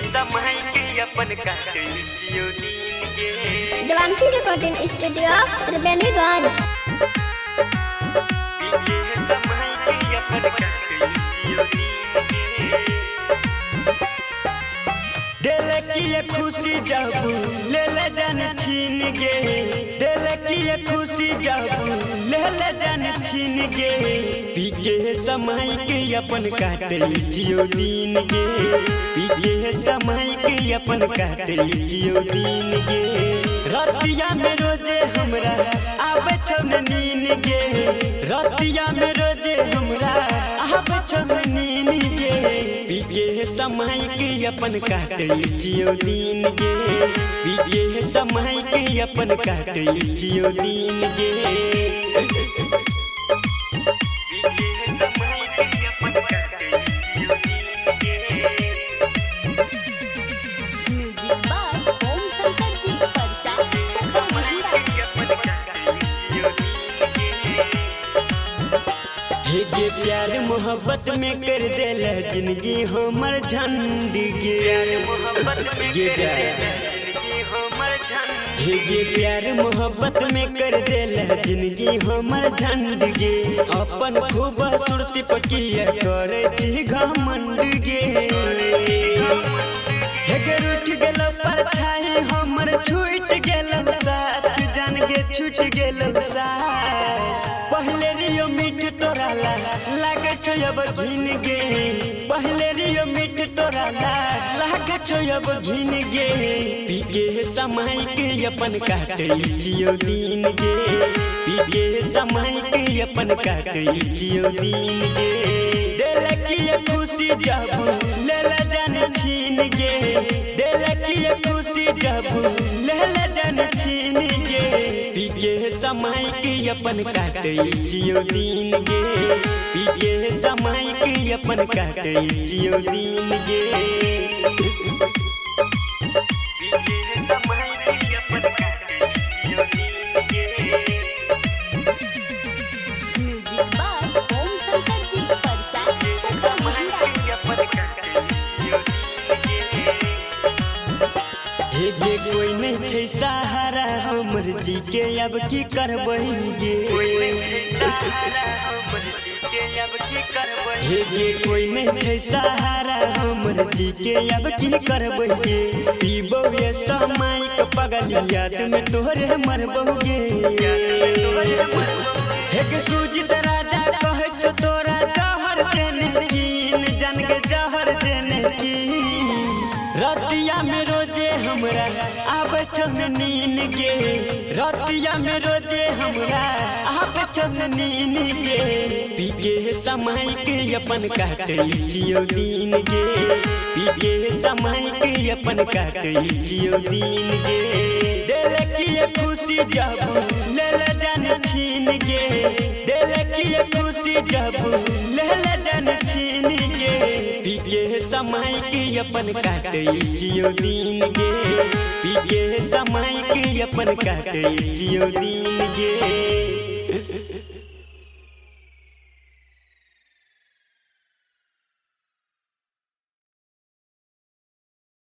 समय के अपन काटे जियो दिन के देवांशी रिकॉर्डिंग स्टूडियो त्रिवेणीगंज। बीते समय के अपन काटे जियो दिन के दिल की ये खुशी जब ले ले जान छीन गे दिल की ये खुशी जब ले ले जान छीन गे बीते समय के अपन काटे जियो दिन गे बीते समय के अपन काटे जियो दिन गे रतिया में रोजे हमरा आवे छन नीन गे रतिया में रोजे हमरा आवे छन नीन गे बीते समय के अपन काटे जियो दिन गे बीते समय के अपन काटे जियो दिन गे म्यूजिक बाय ओम शंकर जी परसा हे गे प्यार मोहब्बत में कर देले जिंदगी हमर झंड गे गे जा हे गे प्यार मोहब्बत में कर देले जिंदगी हमर झंड गे अपन खूबसूरती पकिया करे छी घमंड गे हे गे उठ गेलो परछाई हमर छूट गेलो साथ जान गे छूट गेलो साथ पहले रियो मीठ तोरा लागे छो अब घिन गे पहले रियो मीठ तोरा लागे छो अब घिन गे बीते समय के अपन काटे जियो दिन गे बीते समय के अपन काटे जियो दिन गे दिल की ये खुशी जब ले ले जान छीन गे दिल की ये खुशी जब ले ले जान छीन गे बीते समय के अपन काटे जियो दिन गे बीते समय के अपन काटे जियो दिन गे बीते समय के अपन काटे जियो दिन गे म्यूजिक बाय ओम शंकर जी परसा हे गे कोई नहीं छै सहारा हमर जी के अब की करबै गे हे गे कोई नहीं छै सहारा हमर जी के अब की करबै गे पीबो ये समय के पगल याद में तोहरे मरबौ गे हे गे सूजित राजा कहै छो तोरा जहर देने कीन जान के जहर देने कीन रतिया में रोजे हमरा आवे छन नीन गे रतिया में रोजे हमरा आवे छन नीन गे बीते समय के अपन काटे जियो दिन गे बीते समय के अपन काटे जियो दिन गे दिल की ये खुशी जब ले ले जान छीन गे दिल की ये खुशी जब ले ले जान छीन गे बीते समय के अपन काटे जियो दिन गे बीते समय के अपन काटे जियो दिन गे।